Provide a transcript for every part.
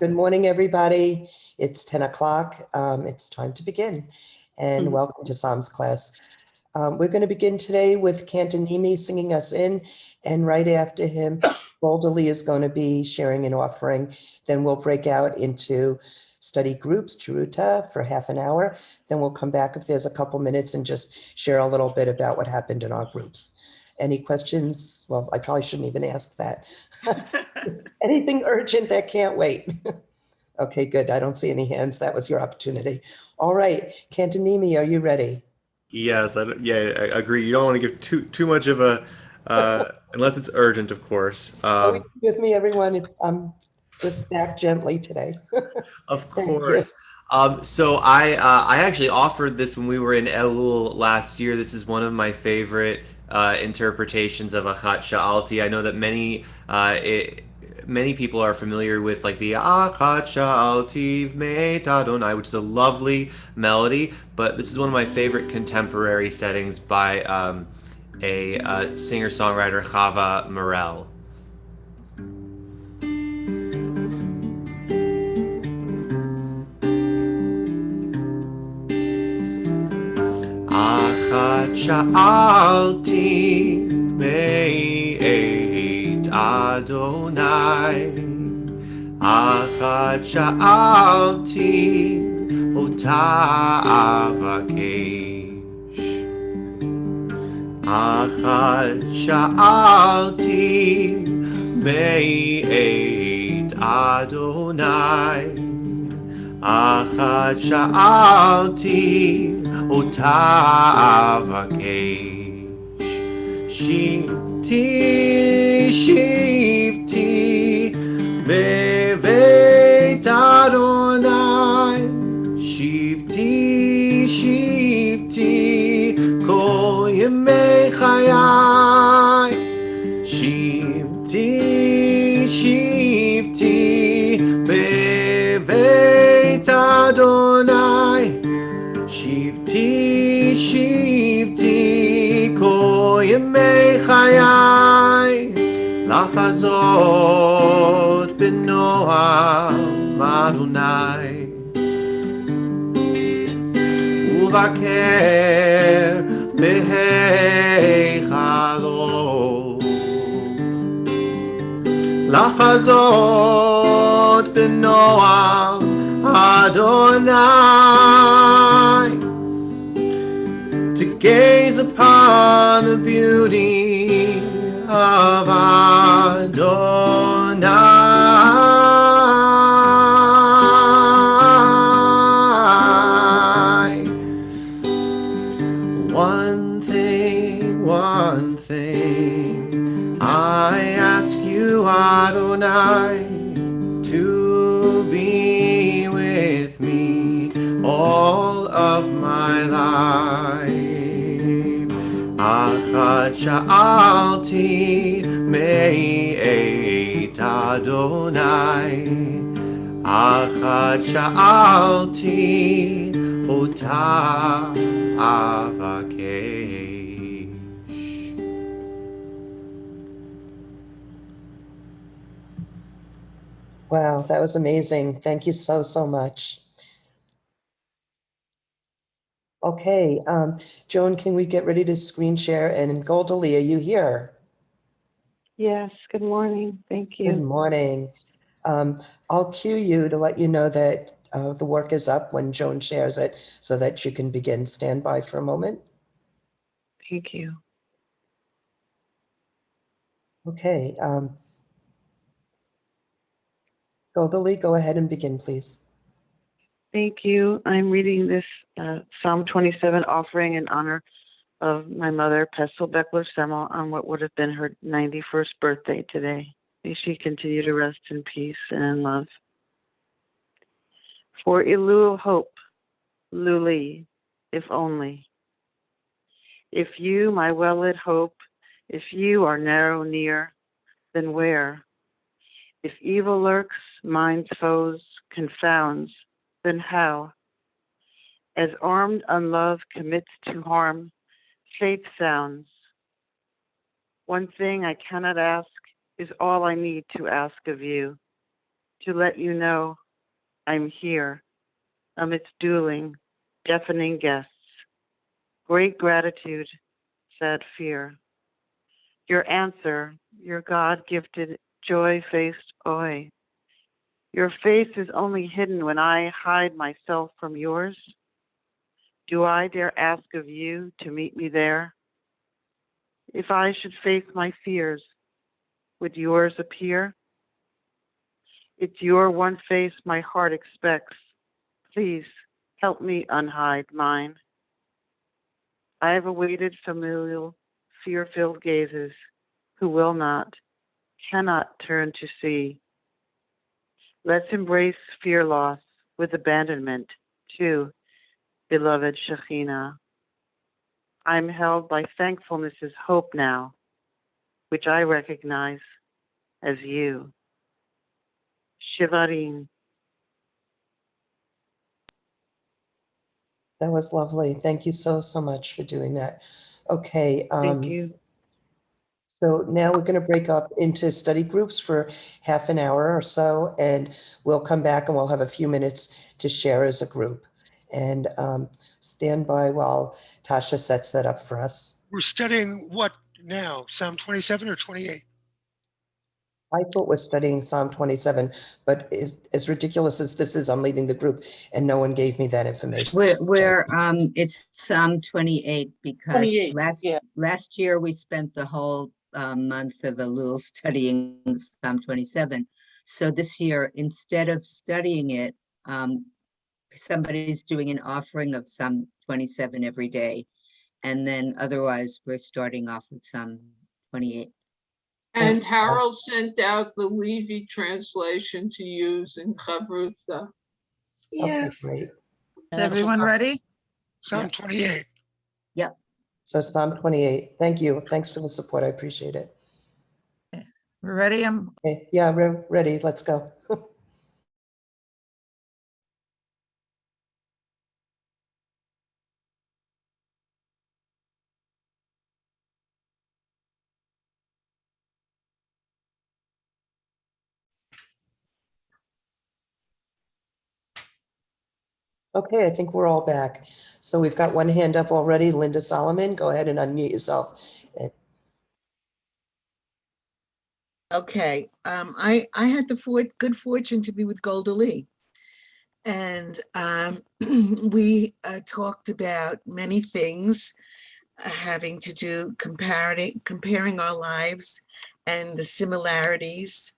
Good morning, everybody. It's 10 o'clock. It's time to begin. And Mhm. welcome to Psalms class. We're going to begin today with Cantonimi singing us in. And right after him, Goldali is going to be sharing an offering. Then we'll break out into study groups, Chiruta, for half an hour. Then we'll come back if there's a couple minutes and just share a little bit about what happened in our groups. Any questions? Well, I probably shouldn't even ask that. Anything urgent that can't wait? Okay, good. I don't see any hands. That was your opportunity. All right, Cantonimi, are you ready? Yes, I agree. You don't want to give too much of a unless it's urgent, of course. So with me, everyone. I'm just back gently today. Of Thank you. course. So I actually offered this when we were in Elul last year. This is one of my favorite interpretations of Achat Sha'alti. I know that many people are familiar with like the Achat Sha'alti Meit Adonai, which is a lovely melody. But this is one of my favorite contemporary settings by a singer-songwriter Chava Morel. Achat sha'alti me'et Adonai. Achat sha'alti ota avakesh. Achat sha'alti me'et Adonai. Achat sha'alti ota avakesh. Shivti, shivti, beveit Adonai. Shivti, shivti, kol yemei chayai. Shivti, shivti, beveit Adonai. Shivti, shivti, kol yemei chayai. Lachazot b'noam Adonai. Uvaker b'heichalo. Lachazot b'noam Adonai, to gaze upon the beauty of Adonai. One thing, I ask you, Adonai, to be with me all of my life. Achat sha'alti me'et Adonai. Achat sha'alti ota avakesh. Wow, that was amazing. Thank you so, so much. Okay, Joan, can we get ready to screen share? And Goldali, are you here? Yes, good morning. Thank Good you. morning. I'll cue you to let you know that the work is up when Joan shares it so that you can begin. Stand by for a moment. Thank you. Okay, Goldali, go ahead and begin, please. Thank you. I'm reading this Psalm 27 offering in honor of my mother, Pestel Beckler Semmel, on what would have been her 91st birthday today. May she continue to rest in peace and in love. For Elul hope, Luli, if only. If you, my well-lit hope, if you are narrow near, then where? If evil lurks, mind's foes confounds, then how? As armed unlove commits to harm, faith sounds. One thing I cannot ask is all I need to ask of you. to let you know I'm here amidst dueling, deafening guests. Great gratitude, sad fear. Your answer, your God-gifted, joy-faced oi. Your face is only hidden when I hide myself from yours. Do I dare ask of you to meet me there? If I should face my fears, would yours appear? It's your one face my heart expects. Please help me unhide mine. I have awaited familial, fear-filled gazes who will not, cannot turn to see. Let's embrace fear loss with abandonment too, beloved Shekhinah. I'm held by thankfulness's hope now, which I recognize as you. Shivarim. That was lovely. Thank you so, so much for doing that. Okay. Thank you. So now we're going to break up into study groups for half an hour or so, and we'll come back and we'll have a few minutes to share as a group. And stand by while Tasha sets that up for us. We're studying what now? Psalm 27 or 28? I thought we're studying Psalm 27, but as ridiculous as this is, I'm leading the group and no one gave me that information. It's Psalm 28 because 28, last year we spent the whole month of Elul studying Psalm 27. So this year, instead of studying it, somebody's doing an offering of Psalm 27 every day. And then otherwise, we're starting off with Psalm 28. And Thanks. Harold sent out the Levy translation to use in Chavruta. Okay, great. Is And also everyone ready? Psalm 28. So Psalm 28. Thank you. Thanks for the support. I appreciate it. We're ready? Okay. Yeah, we're ready. Let's go. Okay, I think we're all back. So we've got one hand up already. Linda Solomon, go ahead and unmute yourself. Okay, I had the good fortune to be with Golda Lee, and we talked about many things having to do comparing our lives and the similarities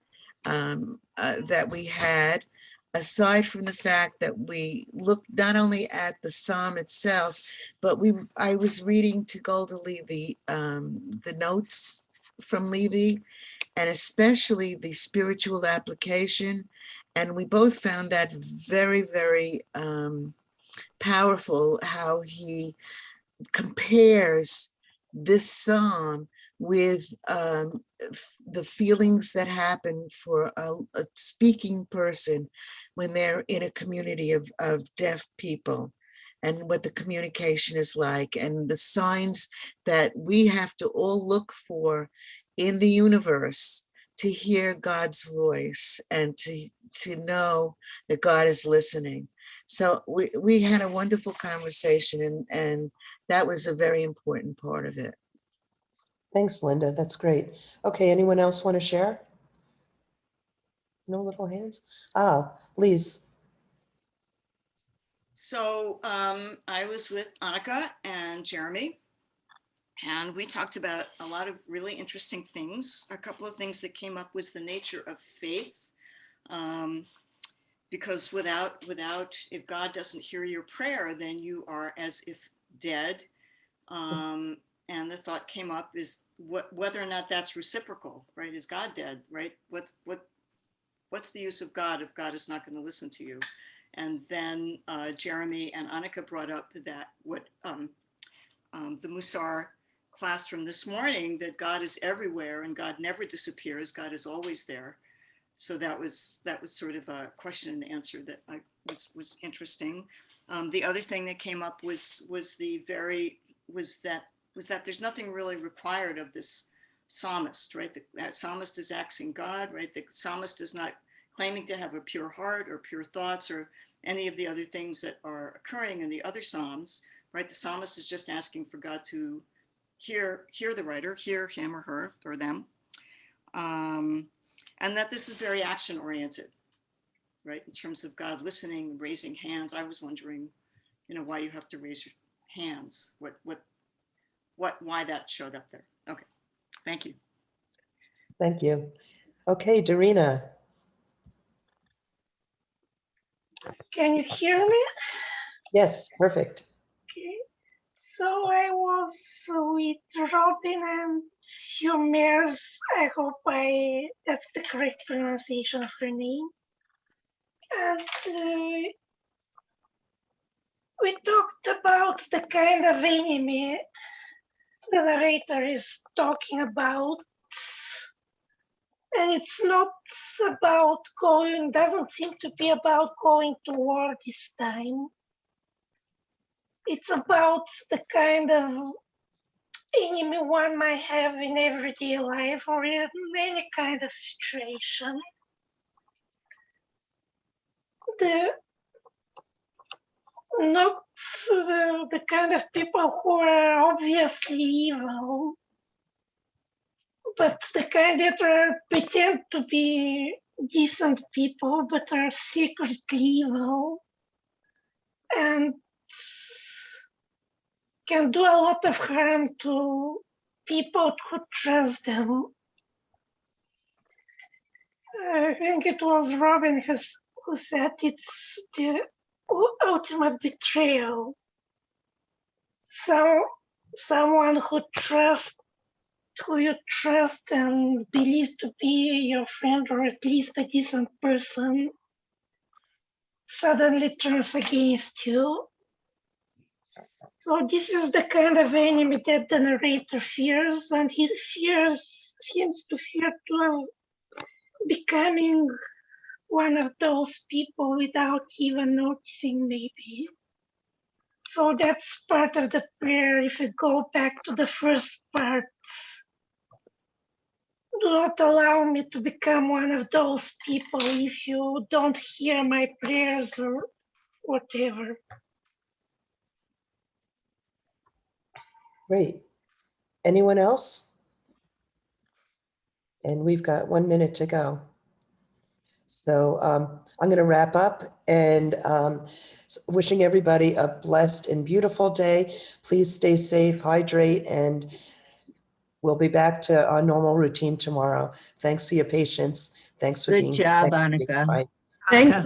that we had. Aside from the fact that we looked not only at the psalm itself, but I was reading to Golda Lee the notes from Levy, and especially the spiritual application. And we both found that very, very powerful, how he compares this psalm with the feelings that happen for a speaking person when they're in a community of deaf people, and what the communication is like, and the signs that we have to all look for in the universe to hear God's voice and to know that God is listening. So we had a wonderful conversation, and that was a very important part of it. Thanks, Linda. That's great. Okay, anyone else want to share? No little hands? Liz. So I was with Annika and Jeremy, and we talked about a lot of really interesting things. A couple of things that came up was the nature of faith, because without, if God doesn't hear your prayer, then you are as if dead. And the thought came up is whether or not that's reciprocal, right? Is God dead, right? What's the use of God if God is not going to listen to you? And then Jeremy and Annika brought up that the Musar class from this morning, that God is everywhere and God never disappears. God is always there. So that was sort of a question and answer that was interesting. The other thing that came up was that there's nothing really required of this psalmist, right? The psalmist is asking God, right? The psalmist is not claiming to have a pure heart or pure thoughts or any of the other things that are occurring in the other Psalms, right? The psalmist is just asking for God to hear the writer, hear him or her or them. And that this is very action oriented, right? In terms of God listening, raising hands. I was wondering, why you have to raise your hands, why that showed up there. Okay, thank you. Thank you. Okay, Darina. Can you hear me? Yes, perfect. Okay. So I was with Robin and Sumers. I hope that's the correct pronunciation of her name. And we talked about the kind of enemy the narrator is talking about. And it's not doesn't seem to be about going to war this time. It's about the kind of enemy one might have in everyday life or in any kind of situation. Not the kind of people who are obviously evil, but the kind that pretend to be decent people but are secretly evil and can do a lot of harm to people who trust them. I think it was Robin who said it's the ultimate betrayal. Someone who you trust and believe to be your friend or at least a decent person suddenly turns against you. So this is the kind of enemy that the narrator fears, and he seems to fear to becoming one of those people without even noticing, maybe. So that's part of the prayer. If you go back to the first part, do not allow me to become one of those people if you don't hear my prayers or whatever. Great. Anyone else? And we've got 1 minute to go. So I'm going to wrap up and wishing everybody a blessed and beautiful day. Please stay safe, hydrate, and we'll be back to our normal routine tomorrow. Thanks for your patience. Thanks for Good being job, Thanks for being Annika. quiet. Thank Annika.